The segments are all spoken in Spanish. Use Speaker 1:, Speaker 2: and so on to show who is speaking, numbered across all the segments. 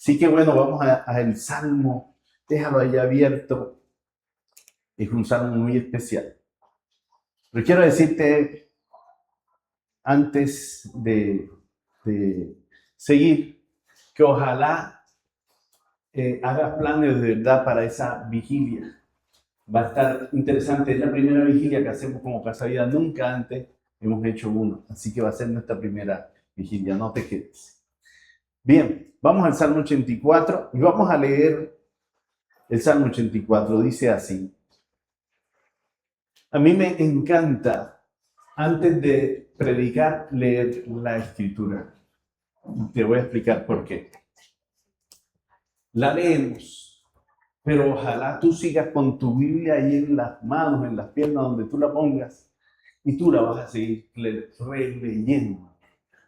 Speaker 1: Así que bueno, vamos al Salmo. Déjalo ahí abierto. Es un salmo muy especial. Pero quiero decirte, antes de seguir, que ojalá hagas planes de verdad para esa vigilia. Va a estar interesante. Es la primera vigilia que hacemos como Casa Vida. Nunca antes hemos hecho uno. Así que va a ser nuestra primera vigilia. No te quedes. Bien, vamos al Salmo 84 y vamos a leer el Salmo 84. Dice así. A mí me encanta, antes de predicar, leer la Escritura. Te voy a explicar por qué. La leemos, pero ojalá tú sigas con tu Biblia ahí en las manos, en las piernas, donde tú la pongas, y tú la vas a seguir releyendo.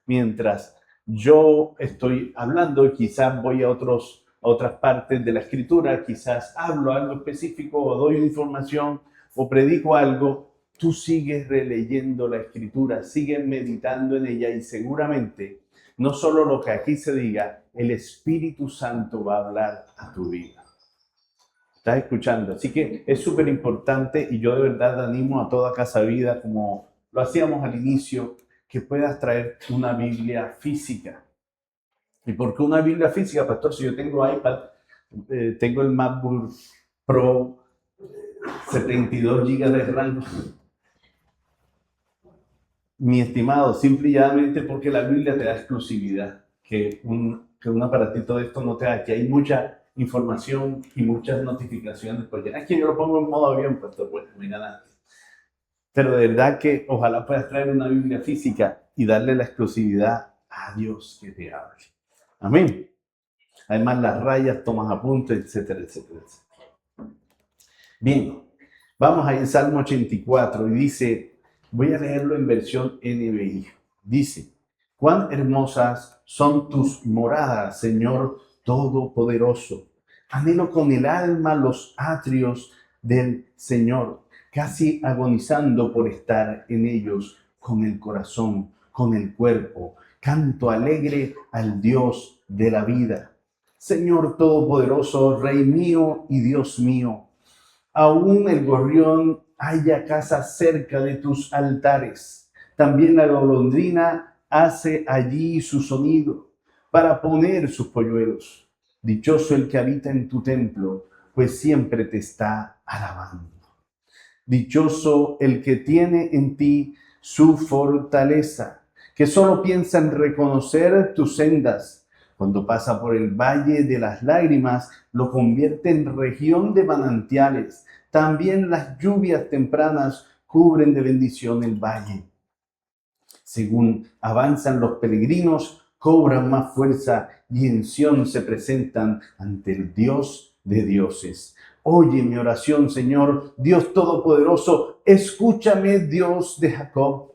Speaker 1: Mientras yo estoy hablando, quizás voy a otras partes de la Escritura, quizás hablo algo específico o doy información o predico algo, tú sigues releyendo la Escritura, sigues meditando en ella y seguramente no solo lo que aquí se diga, el Espíritu Santo va a hablar a tu vida. ¿Estás escuchando? Así que es súper importante y yo de verdad animo a toda Casa Vida, como lo hacíamos al inicio, que puedas traer una Biblia física. ¿Y por qué una Biblia física, pastor? Si yo tengo iPad, tengo el MacBook Pro, 72 GB de RAM. Mi estimado, simple y llanamente porque la Biblia te da exclusividad, que un aparatito de esto no te da, que hay mucha información y muchas notificaciones, porque es que yo lo pongo en modo avión, pastor, bueno, me ganaste. Pero de verdad que ojalá puedas traer una Biblia física y darle la exclusividad a Dios que te hable. Amén. Además, las rayas, tomas apuntes, etcétera, etcétera, etcétera. Bien, vamos a ir al Salmo 84 y dice, voy a leerlo en versión NBI. Dice, cuán hermosas son tus moradas, Señor Todopoderoso. Anhelo con el alma los atrios del Señor, casi agonizando por estar en ellos con el corazón, con el cuerpo. Canto alegre al Dios de la vida. Señor Todopoderoso, Rey mío y Dios mío, aún el gorrión halla casa cerca de tus altares. También la golondrina hace allí su sonido para poner sus polluelos. Dichoso el que habita en tu templo, pues siempre te está alabando. Dichoso el que tiene en ti su fortaleza, que solo piensa en reconocer tus sendas. Cuando pasa por el valle de las lágrimas, lo convierte en región de manantiales. También las lluvias tempranas cubren de bendición el valle. Según avanzan los peregrinos, cobran más fuerza y en Sión se presentan ante el Dios de dioses. Oye mi oración, Señor, Dios Todopoderoso, escúchame, Dios de Jacob.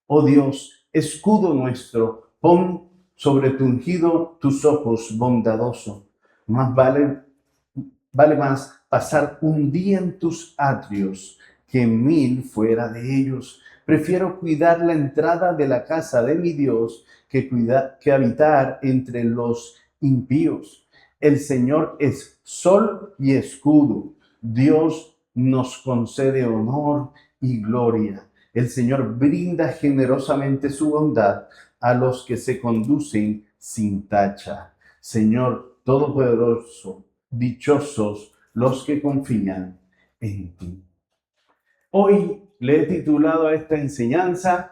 Speaker 1: Oh Dios, escudo nuestro, pon sobre tu ungido tus ojos bondadoso. Más vale más pasar un día en tus atrios que 1000 fuera de ellos. Prefiero cuidar la entrada de la casa de mi Dios que habitar entre los impíos. El Señor es sol y escudo. Dios nos concede honor y gloria. El Señor brinda generosamente su bondad a los que se conducen sin tacha. Señor Todopoderoso, dichosos los que confían en ti. Hoy le he titulado a esta enseñanza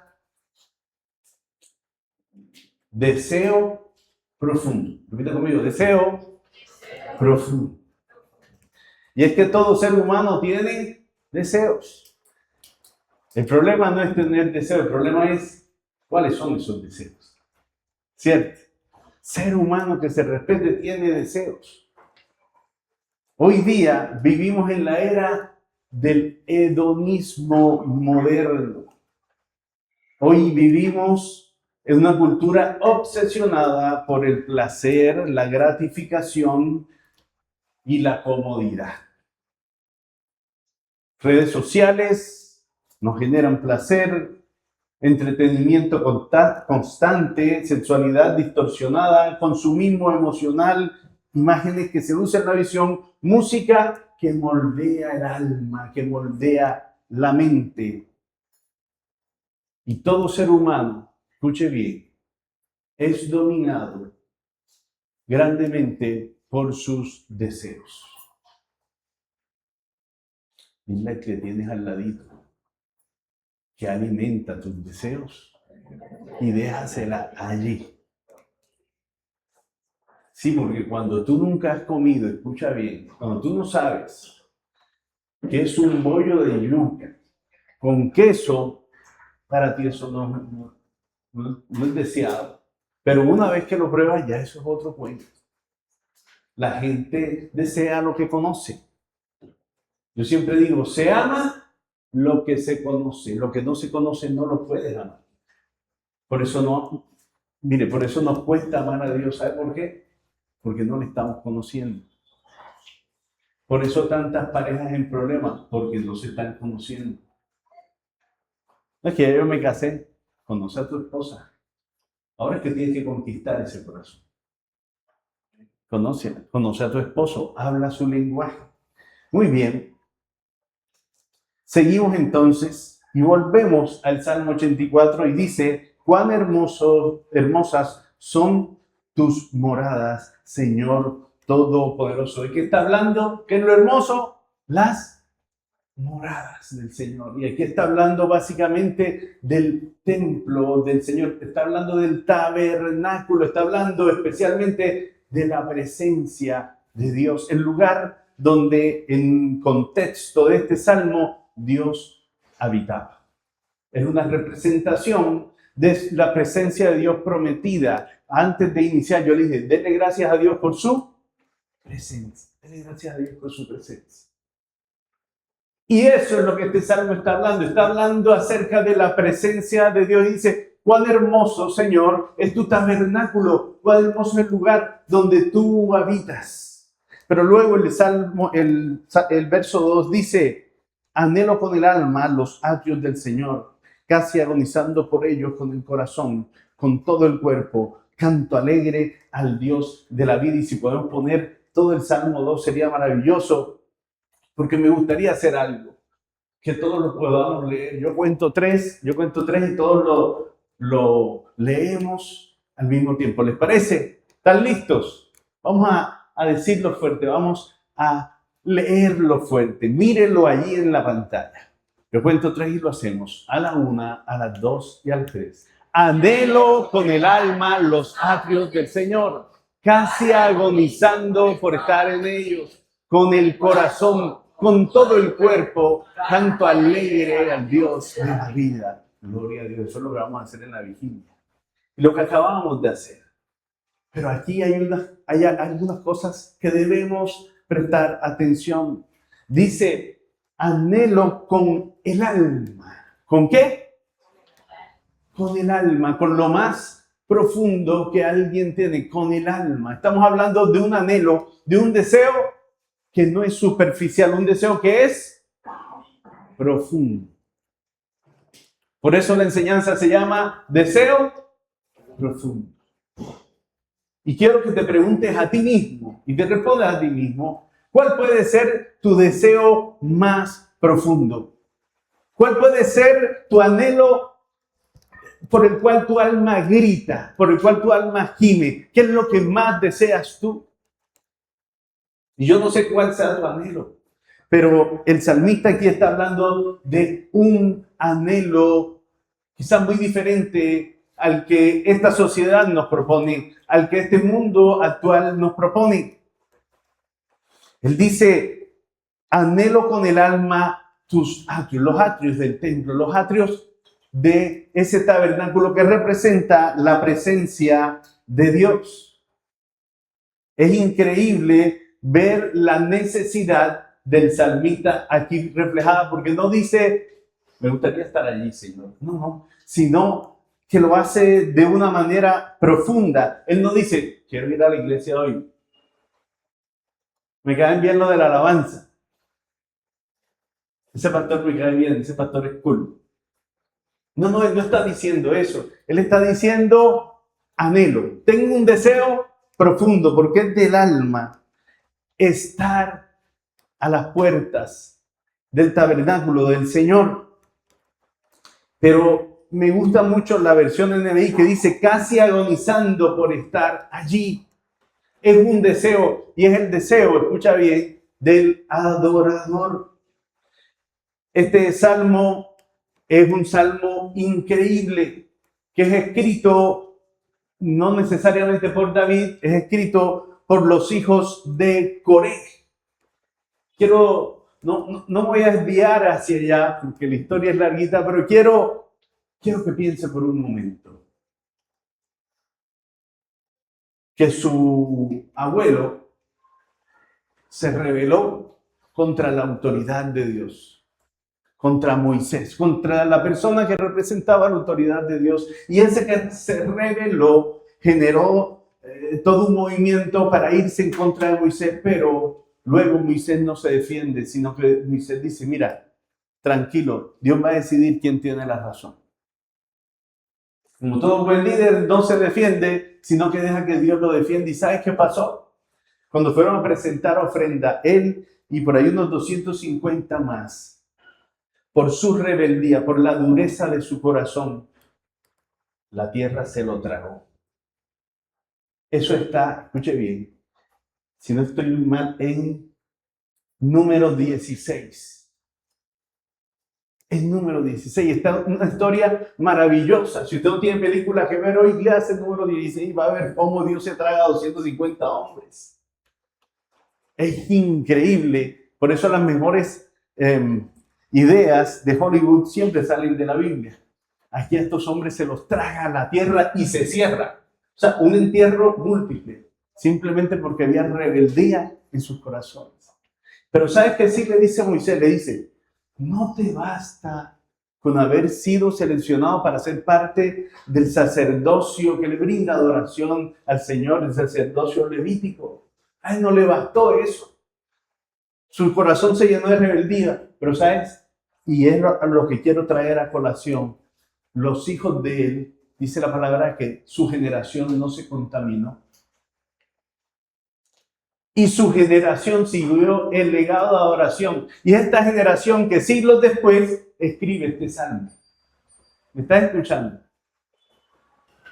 Speaker 1: Deseo profundo. Repita conmigo, deseo profundo. Y es que todo ser humano tiene deseos. El problema no es tener deseos, el problema es cuáles son esos deseos. ¿Cierto? Ser humano que se respete tiene deseos. Hoy día vivimos en la era del hedonismo moderno. Hoy vivimos en una cultura obsesionada por el placer, la gratificación y la comodidad. Redes sociales nos generan placer, entretenimiento constante, sexualidad distorsionada, consumismo emocional, imágenes que seducen la visión, música que moldea el alma, que moldea la mente. Y todo ser humano, escuche bien, es dominado grandemente por sus deseos. Dile que tienes al ladito, que alimenta tus deseos y déjasela allí. Sí, porque cuando tú nunca has comido, escucha bien, cuando tú no sabes qué es un bollo de yuca con queso, para ti eso no es deseado. Pero una vez que lo pruebas, ya eso es otro cuento. La gente desea lo que conoce. Yo siempre digo, se ama lo que se conoce. Lo que no se conoce no lo puedes amar. Por eso por eso nos cuesta amar a Dios. ¿Sabe por qué? Porque no le estamos conociendo. Por eso tantas parejas en problemas, porque no se están conociendo. No es que yo me casé, conoce a tu esposa. Ahora es que tienes que conquistar ese corazón. Conoce a tu esposo, habla su lenguaje. Muy bien. Seguimos entonces y volvemos al Salmo 84 y dice, cuán hermosas son tus moradas, Señor Todopoderoso. ¿Y qué está hablando? ¿Qué es lo hermoso? Las moradas del Señor. Y aquí está hablando básicamente del templo del Señor, está hablando del tabernáculo, está hablando especialmente de la presencia de Dios, el lugar donde en contexto de este salmo Dios habitaba. Es una representación de la presencia de Dios prometida. Antes de iniciar yo le dije, denle gracias a Dios por su presencia. Denle gracias a Dios por su presencia. Y eso es lo que este salmo está hablando. Está hablando acerca de la presencia de Dios. Y dice, cuán hermoso, Señor, es tu tabernáculo. Cuán hermoso es el lugar donde tú habitas. Pero luego el salmo, el verso 2 dice, anhelo con el alma los atrios del Señor, casi agonizando por ellos con el corazón, con todo el cuerpo. Canto alegre al Dios de la vida. Y si podemos poner todo el Salmo 2 sería maravilloso, porque me gustaría hacer algo, que todos lo podamos leer. Yo cuento tres y todos lo leemos al mismo tiempo. ¿Les parece? ¿Están listos? Vamos a decirlo fuerte, vamos a leerlo fuerte. Mírenlo allí en la pantalla. Yo cuento 3 y lo hacemos a la 1, a las 2 y al 3. Anhelo con el alma los atrios del Señor, casi agonizando por estar en ellos, con el corazón, con todo el cuerpo, canto alegre al Dios de la vida. Gloria a Dios, eso es lo que vamos a hacer en la vigilia. Y lo que acabamos de hacer. Pero aquí hay algunas cosas que debemos prestar atención. Dice, anhelo con el alma. ¿Con qué? Con el alma, con lo más profundo que alguien tiene, con el alma. Estamos hablando de un anhelo, de un deseo que no es superficial, un deseo que es profundo. Por eso la enseñanza se llama deseo profundo. Y quiero que te preguntes a ti mismo y te respondas a ti mismo, ¿cuál puede ser tu deseo más profundo? ¿Cuál puede ser tu anhelo por el cual tu alma grita, por el cual tu alma gime? ¿Qué es lo que más deseas tú? Y yo no sé cuál sea tu anhelo, pero el salmista aquí está hablando de un anhelo quizás muy diferente al que esta sociedad nos propone, al que este mundo actual nos propone. Él dice, anhelo con el alma tus atrios, los atrios del templo, los atrios de ese tabernáculo que representa la presencia de Dios. Es increíble ver la necesidad del salmista aquí reflejada, porque no dice, me gustaría estar allí, Señor. No, sino que lo hace de una manera profunda. Él no dice, quiero ir a la iglesia hoy. Me cae bien lo de la alabanza. Ese pastor me cae bien, ese pastor es cool. No, no, él no está diciendo eso. Él está diciendo anhelo. Tengo un deseo profundo porque es del alma estar a las puertas del tabernáculo del Señor. Pero me gusta mucho la versión NBI que dice casi agonizando por estar allí. Es un deseo y es el deseo, escucha bien, del adorador. Este salmo es un salmo increíble que es escrito no necesariamente por David, es escrito por los hijos de Coré. No voy a desviar hacia allá porque la historia es larguita, pero quiero que piense por un momento que su abuelo se rebeló contra la autoridad de Dios, contra Moisés, contra la persona que representaba la autoridad de Dios. Y ese que se rebeló generó todo un movimiento para irse en contra de Moisés, pero luego Moisés no se defiende, sino que Moisés dice, mira, tranquilo, Dios va a decidir quién tiene la razón. Como todo buen líder no se defiende, sino que deja que Dios lo defienda. ¿Y sabes qué pasó? Cuando fueron a presentar ofrenda, él y por ahí unos 250 más, por su rebeldía, por la dureza de su corazón, la tierra se lo tragó. Eso está, escuche bien, si no estoy mal, en número 16. En número 16 está una historia maravillosa. Si usted no tiene película que ver hoy, léase el número 16 y va a ver cómo Dios se traga a 250 hombres. Es increíble. Por eso las mejores ideas de Hollywood siempre salen de la Biblia. Aquí a estos hombres se los traga a la tierra y se cierra. O sea, un entierro múltiple, simplemente porque había rebeldía en sus corazones. Pero ¿sabes qué sí le dice a Moisés? Le dice, no te basta con haber sido seleccionado para ser parte del sacerdocio que le brinda adoración al Señor, el sacerdocio levítico. A él no le bastó eso. Su corazón se llenó de rebeldía. Pero ¿sabes? Y es lo que quiero traer a colación. Los hijos de él, dice la palabra, que su generación no se contaminó. Y su generación siguió el legado de adoración. Y esta generación que siglos después escribe este salmo. ¿Me estás escuchando?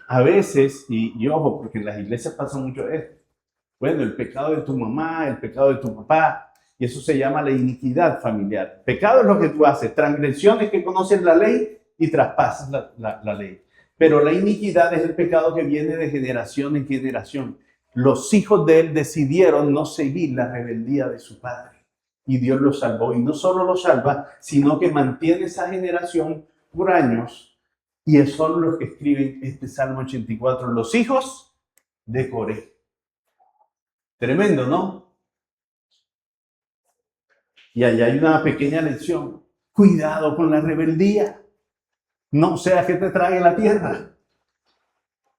Speaker 1: A veces, y ojo, porque en las iglesias pasa mucho esto. Bueno, el pecado de tu mamá, el pecado de tu papá, y eso se llama la iniquidad familiar. Pecado es lo que tú haces, transgresiones que conoces la ley y traspasas la ley. Pero la iniquidad es el pecado que viene de generación en generación. Los hijos de él decidieron no seguir la rebeldía de su padre. Y Dios los salvó. Y no solo los salva, sino que mantiene esa generación por años. Y son los que escriben este Salmo 84, los hijos de Coré. Tremendo, ¿no? Y allá hay una pequeña lección. Cuidado con la rebeldía. No sea que te trague la tierra.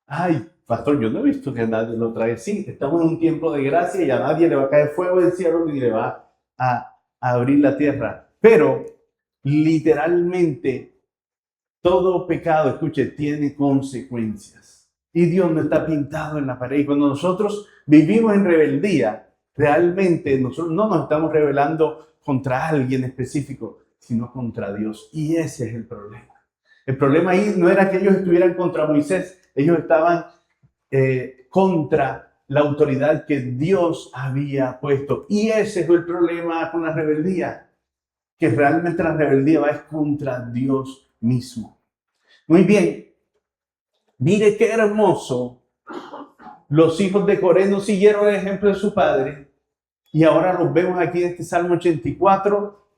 Speaker 1: Ay, pastor, yo no he visto que nadie lo trae. Sí, estamos en un tiempo de gracia y a nadie le va a caer fuego del cielo ni le va a abrir la tierra. Pero literalmente todo pecado, escuche, tiene consecuencias. Y Dios no está pintado en la pared. Y cuando nosotros vivimos en rebeldía, realmente nosotros no nos estamos rebelando contra alguien específico, sino contra Dios. Y ese es el problema. El problema ahí no era que ellos estuvieran contra Moisés, ellos estaban contra la autoridad que Dios había puesto. Y ese fue el problema con la rebeldía, que realmente la rebeldía va contra Dios mismo. Muy bien, mire qué hermoso. Los hijos de Coré no siguieron el ejemplo de su padre y ahora los vemos aquí en este Salmo 84,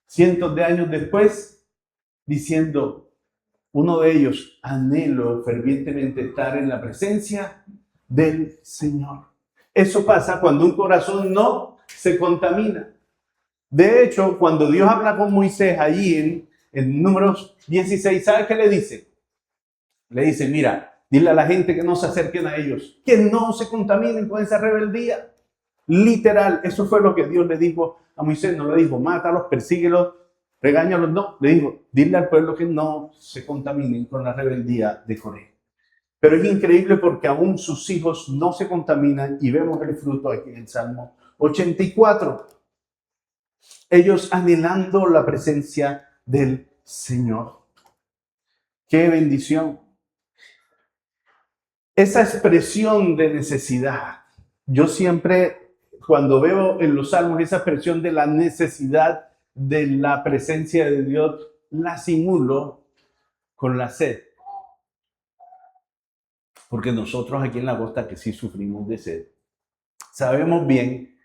Speaker 1: cientos de años después, diciendo, uno de ellos, anhelo fervientemente estar en la presencia del Señor. Eso pasa cuando un corazón no se contamina. De hecho, cuando Dios habla con Moisés allí en Números 16, ¿sabe qué le dice? Le dice, mira, dile a la gente que no se acerquen a ellos, que no se contaminen con esa rebeldía. Literal, eso fue lo que Dios le dijo a Moisés. No le dijo, mátalos, persíguelos, Regáñalos, no. Le digo, dile al pueblo que no se contaminen con la rebeldía de Coré. Pero es increíble porque aún sus hijos no se contaminan y vemos el fruto aquí en el Salmo 84. Ellos anhelando la presencia del Señor. ¡Qué bendición! Esa expresión de necesidad, yo siempre, cuando veo en los salmos esa expresión de la necesidad de la presencia de Dios, la simulo con la sed. Porque nosotros aquí en la costa que sí sufrimos de sed, sabemos bien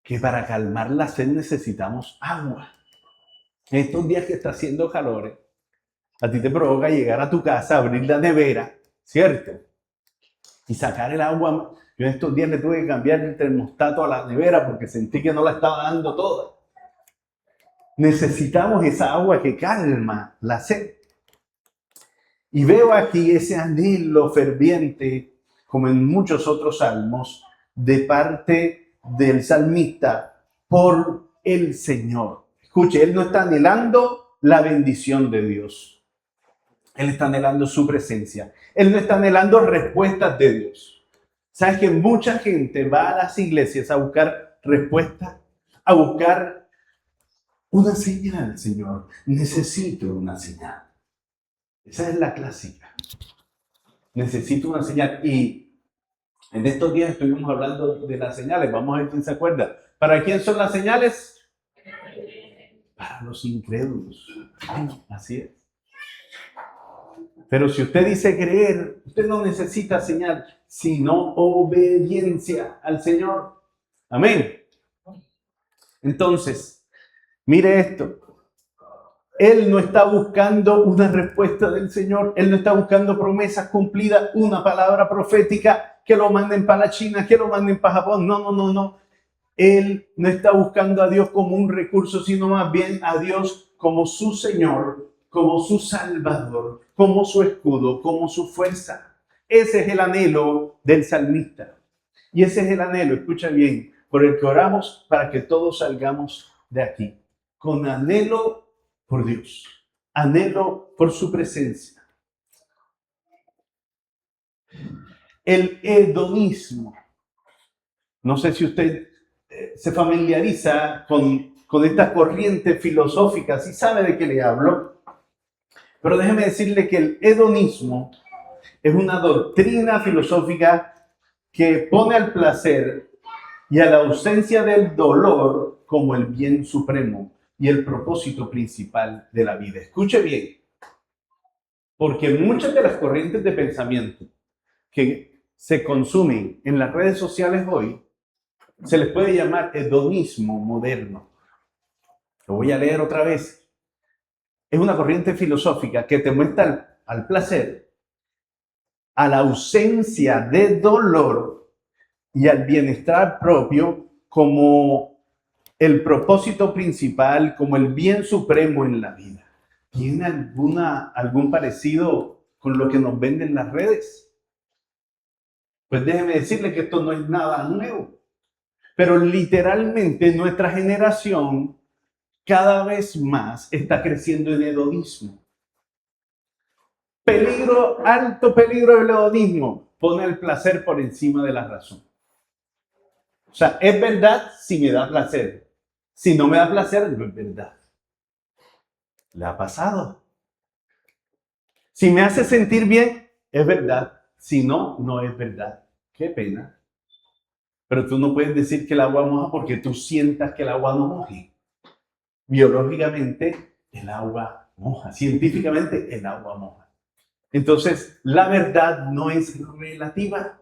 Speaker 1: que para calmar la sed necesitamos agua. En estos días que está haciendo calor, a ti te provoca llegar a tu casa, abrir la nevera, ¿cierto? Y sacar el agua. Yo en estos días le tuve que cambiar el termostato a la nevera porque sentí que no la estaba dando toda. Necesitamos esa agua que calma la sed. Y veo aquí ese anhelo ferviente, como en muchos otros salmos, de parte del salmista por el Señor. Escuche, él no está anhelando la bendición de Dios. Él está anhelando su presencia. Él no está anhelando respuestas de Dios. ¿Sabes que mucha gente va a las iglesias a buscar respuestas? A buscar una señal, Señor. Necesito una señal. Esa es la clásica. Necesito una señal. Y en estos días estuvimos hablando de las señales. Vamos a ver quién se acuerda. ¿Para quién son las señales? Para los incrédulos. Así es. Pero si usted dice creer, usted no necesita señal, sino obediencia al Señor. Amén. Entonces, mire esto. Él no está buscando una respuesta del Señor. Él no está buscando promesas cumplidas, una palabra profética, que lo manden para la China, que lo manden para Japón. No. Él no está buscando a Dios como un recurso, sino más bien a Dios como su Señor, como su Salvador, como su escudo, como su fuerza. Ese es el anhelo del salmista. Y ese es el anhelo, escucha bien, por el que oramos para que todos salgamos de aquí. Con anhelo por Dios, anhelo por su presencia. El hedonismo. No sé si usted se familiariza con esta corriente filosófica, si sabe de qué le hablo. Pero déjeme decirle que el hedonismo es una doctrina filosófica que pone al placer y a la ausencia del dolor como el bien supremo y el propósito principal de la vida. Escuche bien, porque muchas de las corrientes de pensamiento que se consumen en las redes sociales hoy se les puede llamar hedonismo moderno. Lo voy a leer otra vez. Es una corriente filosófica que te muestra al placer, a la ausencia de dolor y al bienestar propio como el propósito principal, como el bien supremo en la vida. ¿Tiene algún parecido con lo que nos venden las redes? Pues déjeme decirle que esto no es nada nuevo. Pero literalmente nuestra generación cada vez más está creciendo en hedonismo. Peligro, alto peligro del hedonismo. Pone el placer por encima de la razón. O sea, es verdad si me da placer. Si no me da placer, no es verdad. ¿Le ha pasado? Si me hace sentir bien, es verdad. Si no, no es verdad. Qué pena. Pero tú no puedes decir que el agua moja porque tú sientas que el agua no moje. Biológicamente, el agua moja. Científicamente, el agua moja. Entonces, la verdad no es relativa.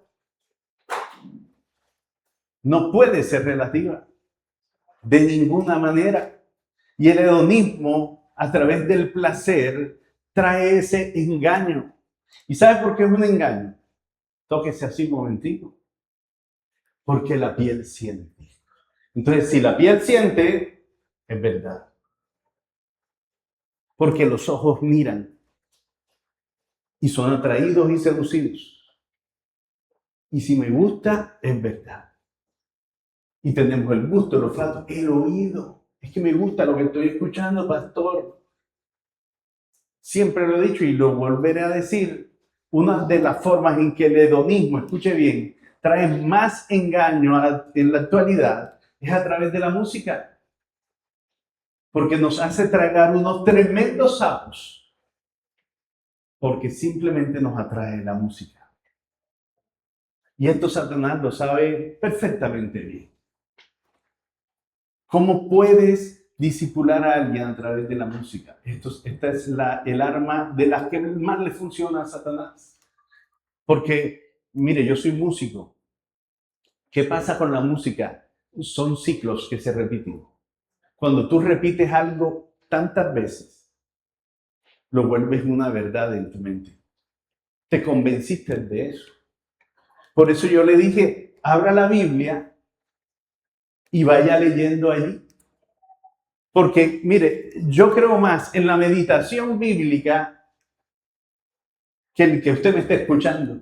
Speaker 1: No puede ser relativa. De ninguna manera. Y el hedonismo, a través del placer, trae ese engaño. ¿Y sabe por qué es un engaño? Tóquese así un momentito. Porque la piel siente. Entonces, si la piel siente, es verdad. Porque los ojos miran y son atraídos y seducidos. Y si me gusta, es verdad. Y tenemos el gusto, el olfato, el oído. Es que me gusta lo que estoy escuchando, pastor. Siempre lo he dicho y lo volveré a decir. Una de las formas en que el hedonismo, escuche bien, trae más engaño en la actualidad es a través de la música. Porque nos hace tragar unos tremendos sapos. Porque simplemente nos atrae la música. Y esto Satanás lo sabe perfectamente bien. ¿Cómo puedes disipular a alguien a través de la música? Esta es el arma de las que más le funciona a Satanás. Porque, mire, yo soy músico. ¿Qué pasa con la música? Son ciclos que se repiten. Cuando tú repites algo tantas veces, lo vuelves una verdad en tu mente. Te convenciste de eso. Por eso yo le dije, abra la Biblia y vaya leyendo allí. Porque, mire, yo creo más en la meditación bíblica que el que usted me esté escuchando.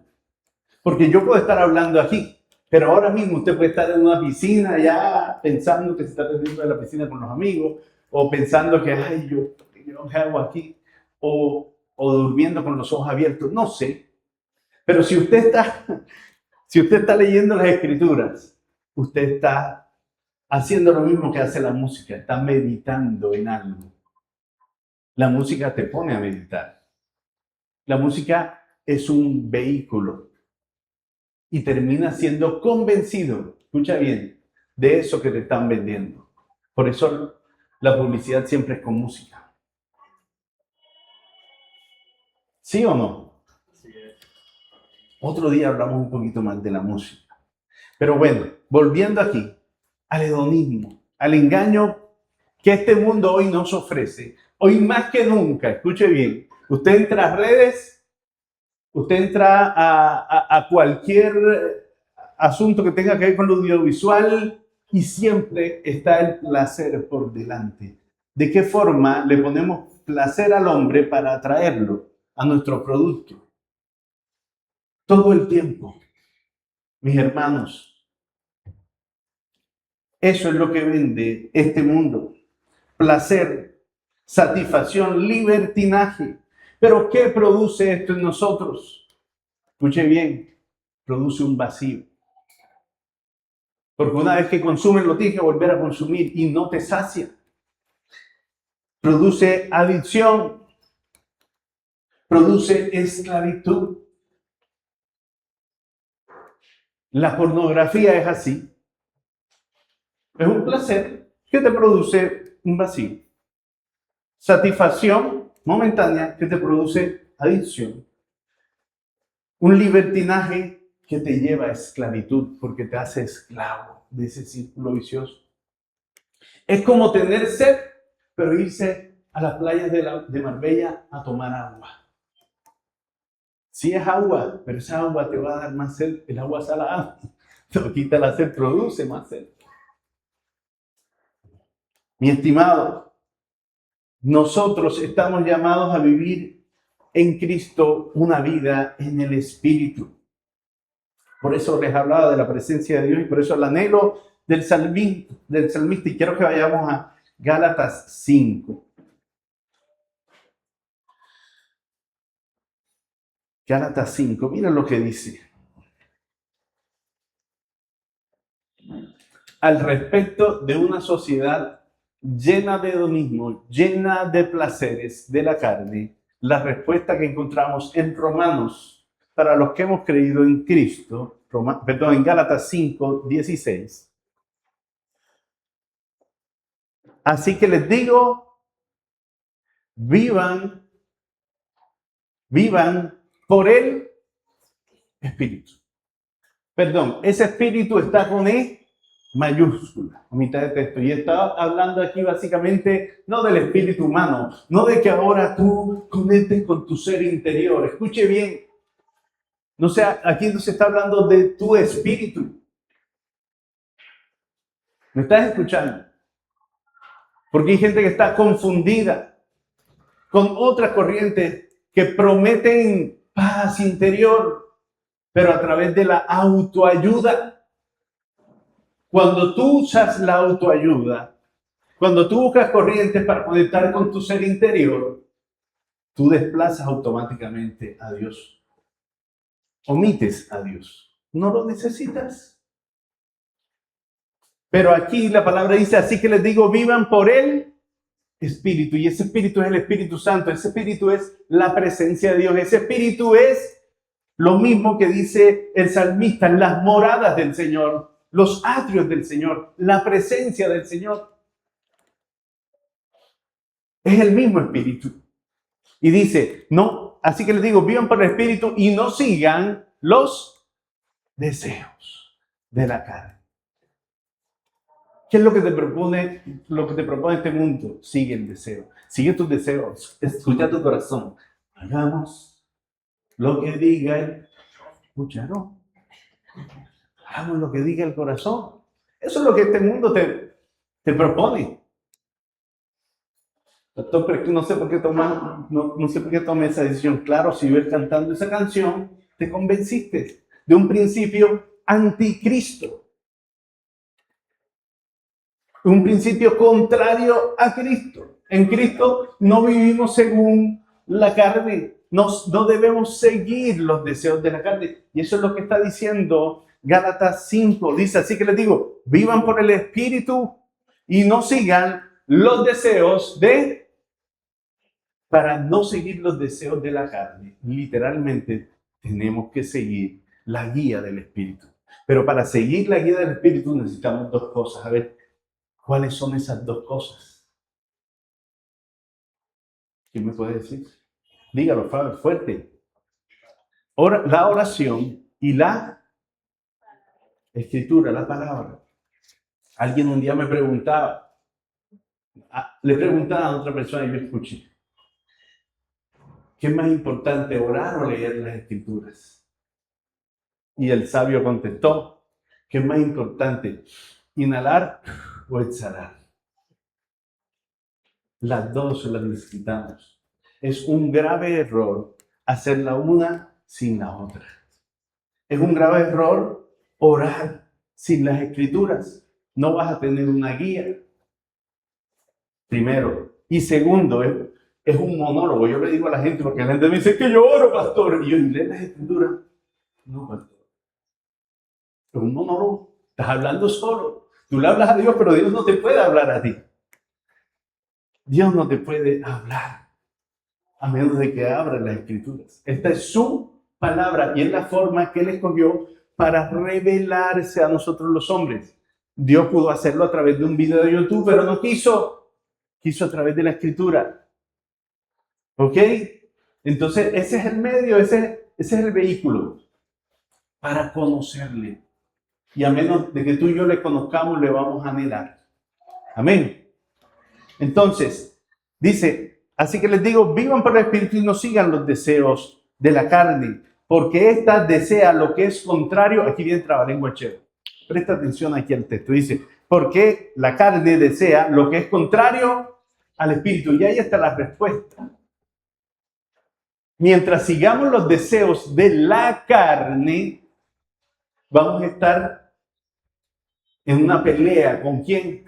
Speaker 1: Porque yo puedo estar hablando aquí, pero ahora mismo usted puede estar en una piscina ya pensando que se está perdiendo de la piscina con los amigos, o pensando que, ay, yo qué hago aquí, o durmiendo con los ojos abiertos, no sé. Pero si usted está leyendo las escrituras, usted está haciendo lo mismo que hace la música, está meditando en algo. La música te pone a meditar. La música es un vehículo y termina siendo convencido, escucha bien, de eso que te están vendiendo. Por eso la publicidad siempre es con música. ¿Sí o no?
Speaker 2: Así es.
Speaker 1: Otro día hablamos un poquito más de la música. Pero bueno, volviendo aquí, al hedonismo, al engaño que este mundo hoy nos ofrece. Hoy más que nunca, escuche bien, usted entra a redes, usted entra a cualquier asunto que tenga que ver con lo audiovisual y siempre está el placer por delante. ¿De qué forma le ponemos placer al hombre para atraerlo a nuestro producto? Todo el tiempo, mis hermanos. Eso es lo que vende este mundo. Placer, satisfacción, libertinaje. Pero ¿qué produce esto en nosotros? Escuche bien, produce un vacío. Porque una vez que consumes lo tienes que volver a consumir y no te sacia. Produce adicción, produce esclavitud. La pornografía es así. Es un placer que te produce un vacío. Satisfacción momentánea que te produce adicción. Un libertinaje que te lleva a esclavitud porque te hace esclavo de ese círculo vicioso. Es como tener sed, pero irse a las playas de Marbella a tomar agua. Sí es agua, pero esa agua te va a dar más sed. El agua salada te quita la sed, produce más sed. Mi estimado, nosotros estamos llamados a vivir en Cristo una vida en el Espíritu. Por eso les hablaba de la presencia de Dios y por eso el anhelo del salmista. Y quiero que vayamos a Gálatas 5. Gálatas 5, mira lo que dice. Al respecto de una sociedad llena de hedonismo, llena de placeres de la carne, la respuesta que encontramos en Romanos, para los que hemos creído en Cristo, en Gálatas 5, 16. Así que les digo, vivan por el Espíritu. Perdón, ese Espíritu está con E mayúscula, a mitad de texto. Y estaba hablando aquí básicamente no del espíritu humano, no de que ahora tú conectes con tu ser interior. Escuche bien. No sea, aquí no se está hablando de tu espíritu. ¿Me estás escuchando? Porque hay gente que está confundida con otras corrientes que prometen paz interior, pero a través de la autoayuda. Cuando tú usas la autoayuda, Cuando tú buscas corrientes para conectar con tu ser interior, tú desplazas automáticamente a Dios. Omites a Dios. No lo necesitas. Pero aquí la palabra dice, así que les digo, vivan por el Espíritu. Y ese Espíritu es el Espíritu Santo. Ese Espíritu es la presencia de Dios. Ese Espíritu es lo mismo que dice el salmista, las moradas del Señor, los atrios del Señor, la presencia del Señor. Es el mismo Espíritu. Y dice, no, así que les digo, vivan por el Espíritu y no sigan los deseos de la carne. ¿Qué es lo que te propone este mundo? Sigue el deseo. Sigue tus deseos. Escucha tu corazón. Hagamos lo que diga el... Escucharon. Hagamos lo que diga el corazón. Eso es lo que este mundo te propone. Doctor, pero no sé por qué no sé por qué tomé esa decisión. Claro, si ves cantando esa canción, te convenciste de un principio anticristo. Un principio contrario a Cristo. En Cristo no vivimos según la carne. No debemos seguir los deseos de la carne. Y eso es lo que está diciendo Gálatas 5. Dice, así que les digo, vivan por el Espíritu y no sigan los deseos para no seguir los deseos de la carne. Literalmente tenemos que seguir la guía del Espíritu. Pero para seguir la guía del Espíritu necesitamos dos cosas. A ver, ¿cuáles son esas dos cosas? ¿Quién me puede decir? Dígalo, Fabio, fuerte. La oración y la escritura, la palabra. Alguien un día me preguntaba, le preguntaba a otra persona y yo escuché, ¿qué es más importante, orar o leer las escrituras? Y el sabio contestó, ¿qué es más importante, inhalar o exhalar? Las dos las necesitamos. Es un grave error hacer la una sin la otra. Es un grave error orar sin las escrituras. No vas a tener una guía. Primero. Y segundo, es un monólogo. Yo le digo a la gente, porque la gente me dice que yo oro, pastor. Y yo, ¿y lees las escrituras? No, pastor. Es un monólogo. Estás hablando solo. Tú le hablas a Dios, pero Dios no te puede hablar a ti. Dios no te puede hablar a menos de que abra las escrituras. Esta es su palabra y es la forma que Él escogió para revelarse a nosotros los hombres. Dios pudo hacerlo a través de un video de YouTube, pero no quiso. Quiso a través de la escritura. ¿Ok? Entonces, ese es el medio, ese es el vehículo para conocerle. Y a menos de que tú y yo le conozcamos, le vamos a anhelar. Amén. Entonces, dice, así que les digo, vivan por el Espíritu y no sigan los deseos de la carne, porque ésta desea lo que es contrario. Aquí viene trabalengua chévere. Presta atención aquí al texto. Dice, porque la carne desea lo que es contrario al Espíritu. Y ahí está la respuesta. Mientras sigamos los deseos de la carne, vamos a estar en una pelea. ¿Con quién?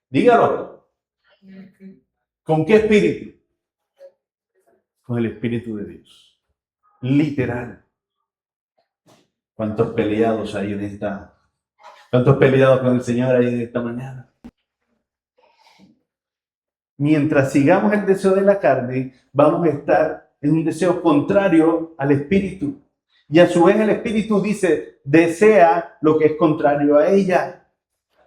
Speaker 1: Dígalo. ¿Con qué espíritu? Con el Espíritu de Dios. Literal. ¿Cuántos peleados hay en esta? ¿Cuántos peleados con el Señor hay en esta mañana? Mientras sigamos el deseo de la carne, vamos a estar en un deseo contrario al Espíritu. Y a su vez el Espíritu dice, desea lo que es contrario a ella.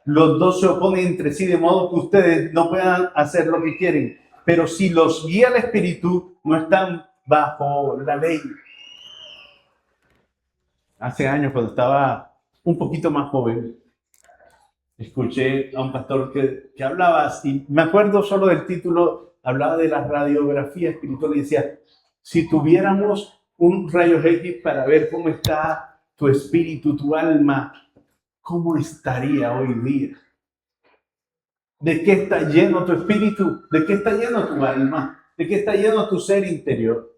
Speaker 1: Los dos se oponen entre sí de modo que ustedes no puedan hacer lo que quieren. Pero si los guía el Espíritu, no están bajo la ley. Hace años, cuando estaba un poquito más joven, escuché a un pastor que hablaba así. Me acuerdo solo del título, hablaba de la radiografía espiritual y decía, si tuviéramos un rayos X para ver cómo está tu espíritu, tu alma, ¿cómo estaría hoy día? ¿De qué está lleno tu espíritu? ¿De qué está lleno tu alma? ¿De qué está lleno tu ser interior?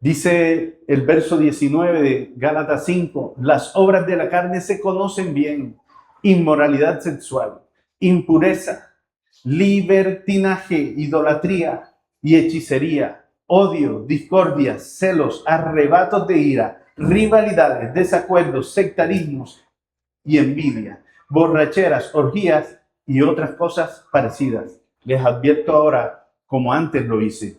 Speaker 1: Dice el verso 19 de Gálatas 5, las obras de la carne se conocen bien. inmoralidad sexual, impureza, libertinaje, idolatría y hechicería, odio, discordia, celos, arrebatos de ira, rivalidades, desacuerdos, sectarismos y envidia, borracheras, orgías y otras cosas parecidas. Les advierto ahora, como antes lo hice,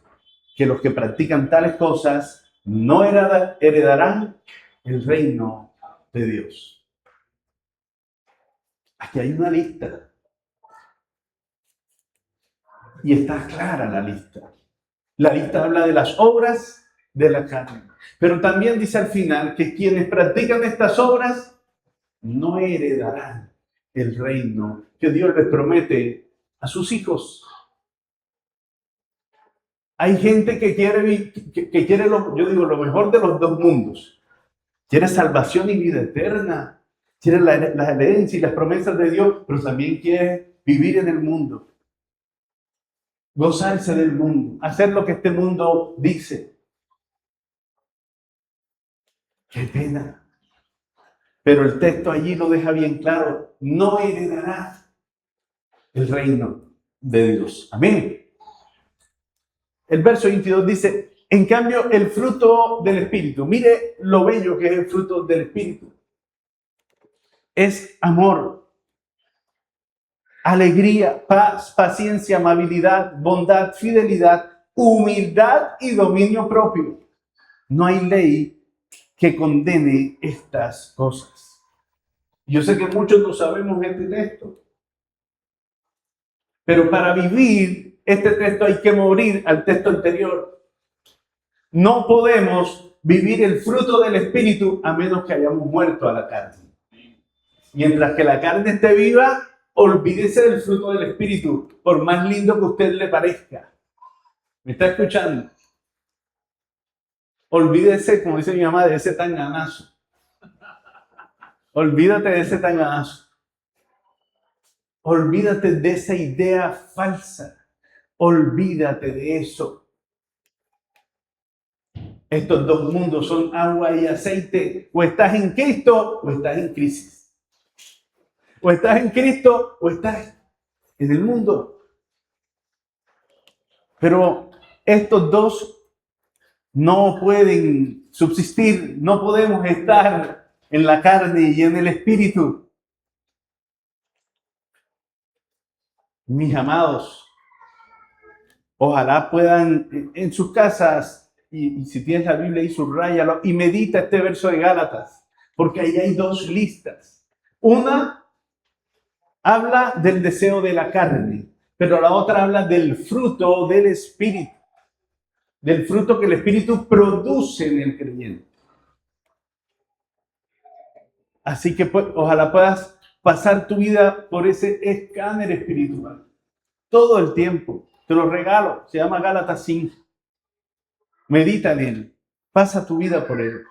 Speaker 1: que los que practican tales cosas no heredarán el reino de Dios. Aquí hay una lista. Y está clara la lista. La lista habla de las obras de la carne. Pero también dice al final que quienes practican estas obras no heredarán el reino que Dios les promete a sus hijos. Hay gente que quiere lo mejor de los dos mundos. Quiere salvación y vida eterna. Quiere la herencia y las promesas de Dios, pero también quiere vivir en el mundo. Gozarse del mundo. Hacer lo que este mundo dice. ¡Qué pena! Pero el texto allí lo deja bien claro. No heredará el reino de Dios. Amén. El verso 22 dice, en cambio, el fruto del Espíritu. Mire lo bello que es el fruto del Espíritu. Es amor, alegría, paz, paciencia, amabilidad, bondad, fidelidad, humildad y dominio propio. No hay ley que condene estas cosas. Yo sé que muchos no sabemos este texto. Pero para vivir este texto hay que morir al texto anterior. No podemos vivir el fruto del Espíritu a menos que hayamos muerto a la carne. Mientras que la carne esté viva, olvídese del fruto del Espíritu, por más lindo que a usted le parezca. ¿Me está escuchando? Olvídese, como dice mi mamá, de ese tanganazo. Olvídate de ese tanganazo. Olvídate de esa idea falsa. Olvídate de eso. Estos dos mundos son agua y aceite. O estás en Cristo o estás en crisis. O estás en Cristo o estás en el mundo. Pero estos dos no pueden subsistir. No podemos estar en la carne y en el espíritu. Mis amados, ojalá puedan en sus casas, y si tienes la Biblia ahí, subráyalo y medita este verso de Gálatas, porque ahí hay dos listas. Una habla del deseo de la carne, pero la otra habla del fruto del Espíritu, del fruto que el Espíritu produce en el creyente. Así que ojalá puedas pasar tu vida por ese escáner espiritual, todo el tiempo. Te lo regalo, se llama Gálatas 5. Medita en él, pasa tu vida por él.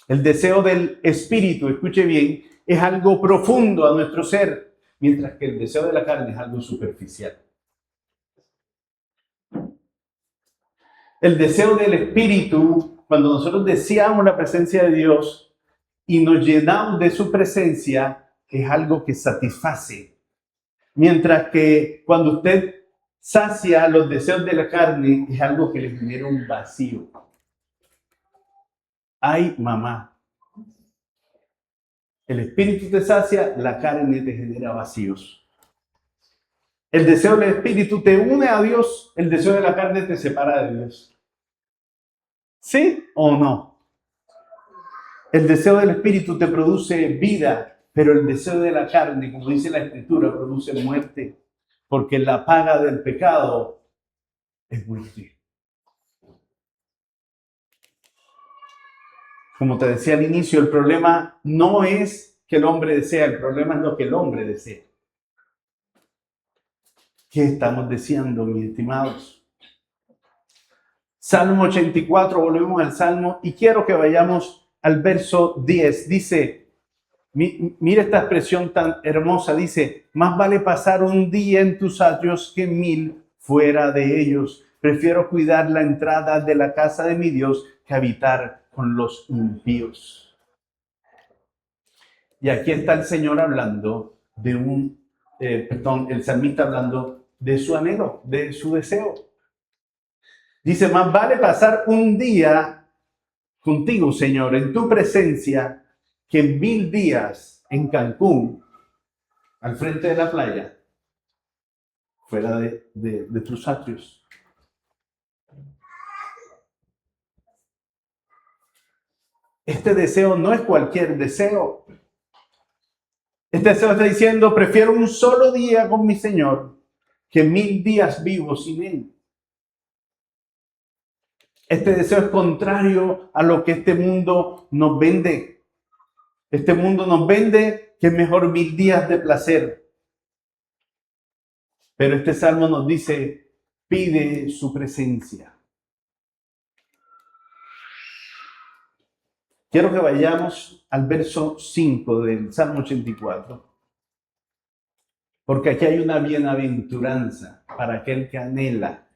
Speaker 1: El deseo del Espíritu, escuche bien, es algo profundo a nuestro ser, mientras que el deseo de la carne es algo superficial. El deseo del Espíritu, cuando nosotros deseamos la presencia de Dios y nos llenamos de su presencia, es algo que satisface. Mientras que cuando usted sacia los deseos de la carne, es algo que le genera un vacío. Ay, mamá. El Espíritu te sacia, la carne te genera vacíos. El deseo del Espíritu te une a Dios, el deseo de la carne te separa de Dios. ¿Sí o no? El deseo del Espíritu te produce vida, pero el deseo de la carne, como dice la Escritura, produce muerte, porque la paga del pecado es muerte. Como te decía al inicio, el problema no es que el hombre desea, el problema es lo que el hombre desea. ¿Qué estamos deseando, mis estimados? Salmo 84, volvemos al Salmo y quiero que vayamos al verso 10. Dice, mira esta expresión tan hermosa, dice, más vale pasar un día en tus atrios que 1000 fuera de ellos. Prefiero cuidar la entrada de la casa de mi Dios que habitar con los impíos. Y aquí está el Señor hablando de el salmista hablando de su anhelo, de su deseo. Dice, más vale pasar un día contigo, Señor, en tu presencia, que 1000 días en Cancún, al frente de la playa, fuera de tus atrios. Este deseo no es cualquier deseo. Este deseo está diciendo, prefiero un solo día con mi Señor que 1000 días vivos sin Él. Este deseo es contrario a lo que este mundo nos vende. Este mundo nos vende que es mejor 1000 días de placer. Pero este salmo nos dice, pide su presencia. Quiero que vayamos al verso 5 del Salmo 84. Porque aquí hay una bienaventuranza para aquel que anhela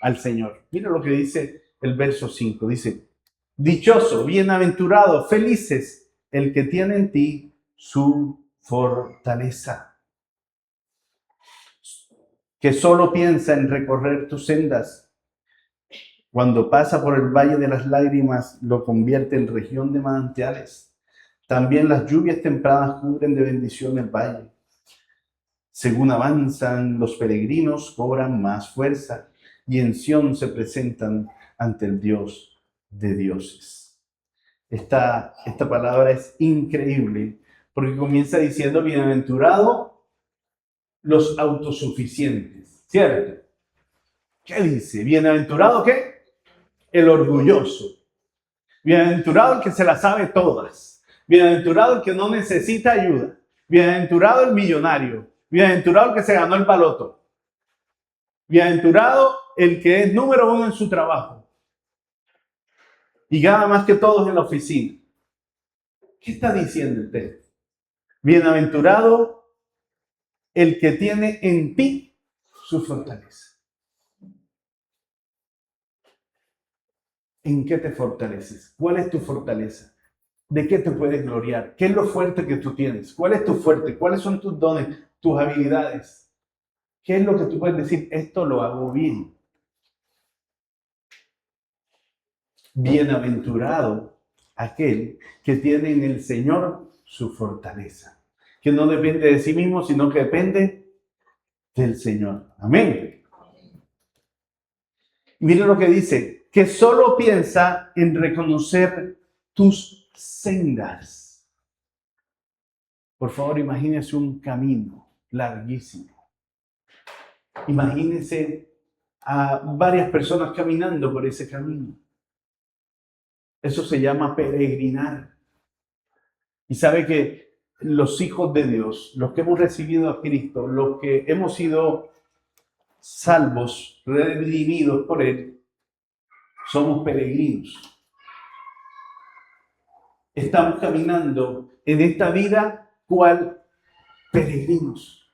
Speaker 1: al Señor. Mira lo que dice el verso 5. Dice, dichoso, bienaventurado, felices el que tiene en ti su fortaleza, que solo piensa en recorrer tus sendas. Cuando pasa por el valle de las lágrimas, lo convierte en región de manantiales. También las lluvias tempranas cubren de bendición el valle. Según avanzan, los peregrinos cobran más fuerza y en Sión se presentan ante el Dios de dioses. Esta palabra es increíble porque comienza diciendo, bienaventurado los autosuficientes, ¿cierto? ¿Qué dice? ¿Bienaventurado qué? El orgulloso. Bienaventurado el que se las sabe todas. Bienaventurado el que no necesita ayuda. Bienaventurado el millonario. Bienaventurado el que se ganó el baloto. Bienaventurado el que es número 1 en su trabajo. Y gana más que todos en la oficina. ¿Qué está diciendo el texto? Bienaventurado el que tiene en ti su fortaleza. ¿En qué te fortaleces? ¿Cuál es tu fortaleza? ¿De qué te puedes gloriar? ¿Qué es lo fuerte que tú tienes? ¿Cuál es tu fuerte? ¿Cuáles son tus dones, tus habilidades? ¿Qué es lo que tú puedes decir? Esto lo hago bien. Bienaventurado aquel que tiene en el Señor su fortaleza, que no depende de sí mismo, sino que depende del Señor. Amén. Mira lo que dice, que solo piensa en reconocer tus sendas. Por favor, imagínese un camino larguísimo. Imagínese a varias personas caminando por ese camino. Eso se llama peregrinar. Y sabe que los hijos de Dios, los que hemos recibido a Cristo, los que hemos sido salvos, redimidos por Él, somos peregrinos. Estamos caminando en esta vida cual peregrinos.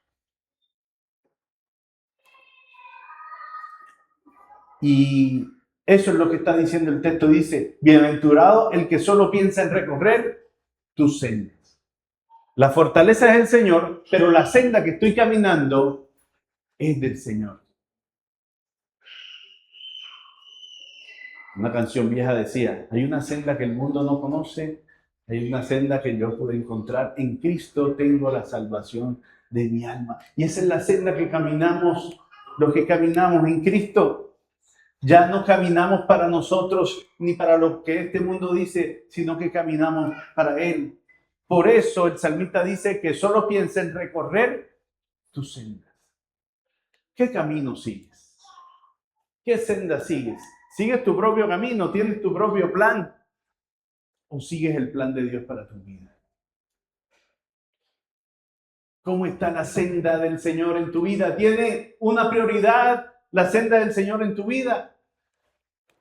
Speaker 1: Y eso es lo que está diciendo el texto. Dice, bienaventurado el que solo piensa en recorrer tus sendas. La fortaleza es el Señor, pero la senda que estoy caminando es del Señor. Una canción vieja decía, hay una senda que el mundo no conoce, hay una senda que yo pude encontrar. En Cristo tengo la salvación de mi alma. Y esa es la senda que caminamos, los que caminamos en Cristo. Ya no caminamos para nosotros ni para lo que este mundo dice, sino que caminamos para Él. Por eso el salmista dice que solo piensa en recorrer tus sendas. ¿Qué camino sigues? ¿Qué senda sigues? ¿Sigues tu propio camino? ¿Tienes tu propio plan? ¿O sigues el plan de Dios para tu vida? ¿Cómo está la senda del Señor en tu vida? ¿Tiene una prioridad la senda del Señor en tu vida?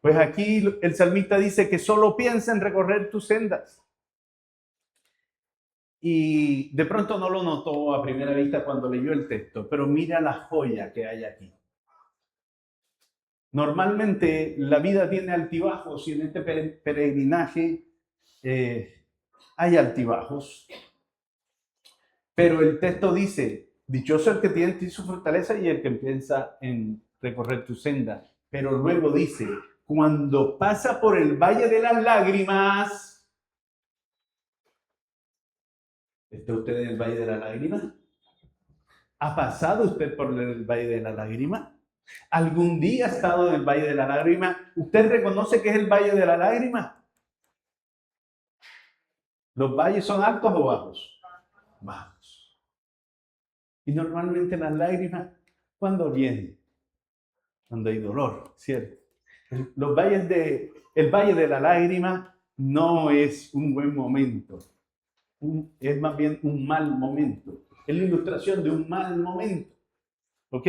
Speaker 1: Pues aquí el salmista dice que solo piensa en recorrer tus sendas. Y de pronto no lo notó a primera vista cuando leyó el texto, pero mira la joya que hay aquí. Normalmente la vida tiene altibajos y en este peregrinaje hay altibajos. Pero el texto dice, dichoso el que tiene en ti su fortaleza y el que piensa en recorrer tu senda. Pero luego dice, cuando pasa por el valle de las lágrimas, ¿está usted en el valle de las lágrimas? ¿Ha pasado usted por el valle de la lágrima? ¿Algún día ha estado en el valle de la lágrima? ¿Usted reconoce que es el valle de la lágrima? ¿Los valles son altos o bajos? Bajos. Y normalmente las lágrimas, ¿cuándo vienen? Cuando hay dolor, ¿cierto? El valle de la lágrima no es un buen momento. Es más bien un mal momento. Es la ilustración de un mal momento. ¿Ok?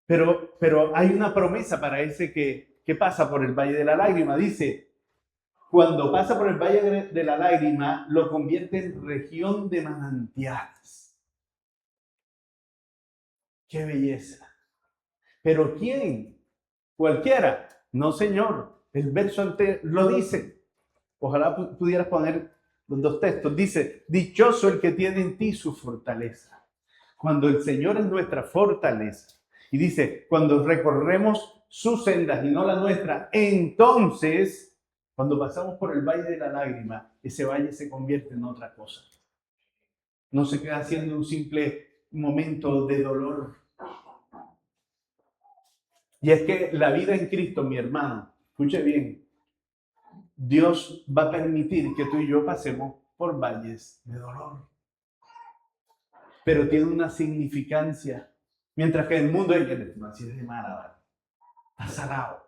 Speaker 1: Pero hay una promesa para ese que pasa por el valle de la lágrima. Dice, cuando pasa por el valle de la lágrima, lo convierte en región de manantiales. ¡Qué belleza! ¿Pero quién? Cualquiera. No, Señor. El verso antes lo dice. Ojalá pudieras poner los dos textos. Dice, dichoso el que tiene en ti su fortaleza. Cuando el Señor es nuestra fortaleza. Y dice, cuando recorremos sus sendas y no la nuestra, entonces, cuando pasamos por el valle de la lágrima, ese valle se convierte en otra cosa. No se queda siendo un simple momento de dolor. Y es que la vida en Cristo, mi hermano, escuche bien, Dios va a permitir que tú y yo pasemos por valles de dolor. Pero tiene una significancia. Mientras que en el mundo hay que así es de mala, está salado.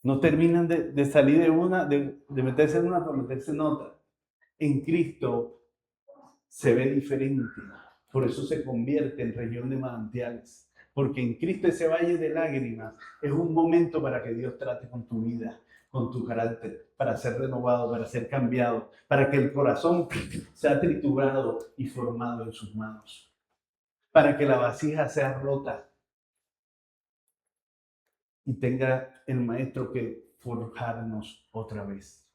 Speaker 1: No terminan de salir de una, de meterse en una para meterse en otra. En Cristo se ve diferente. Por eso se convierte en región de manantiales. Porque en Cristo ese valle de lágrimas es un momento para que Dios trate con tu vida, con tu carácter, para ser renovado, para ser cambiado, para que el corazón sea triturado y formado en sus manos, para que la vasija sea rota y tenga el maestro que forjarnos otra vez.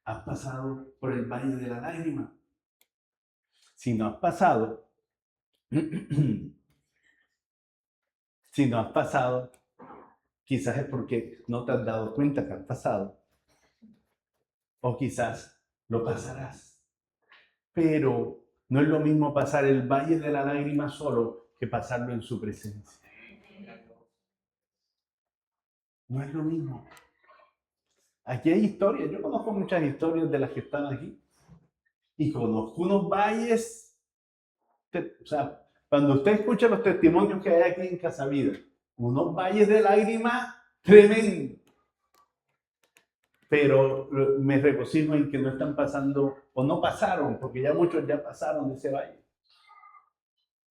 Speaker 1: ¿Has pasado por el valle de la lágrima? Si no has pasado, si no has pasado, quizás es porque no te has dado cuenta que has pasado. O quizás lo pasarás. Pero no es lo mismo pasar el valle de la lágrima solo que pasarlo en su presencia. No es lo mismo. Aquí hay historias. Yo conozco muchas historias de las que están aquí. Y conozco unos valles. O sea, cuando usted escucha los testimonios que hay aquí en Casa Vida, unos valles de lágrimas tremendos. Pero me regocijo en que no están pasando, o no pasaron, porque ya muchos ya pasaron de ese valle.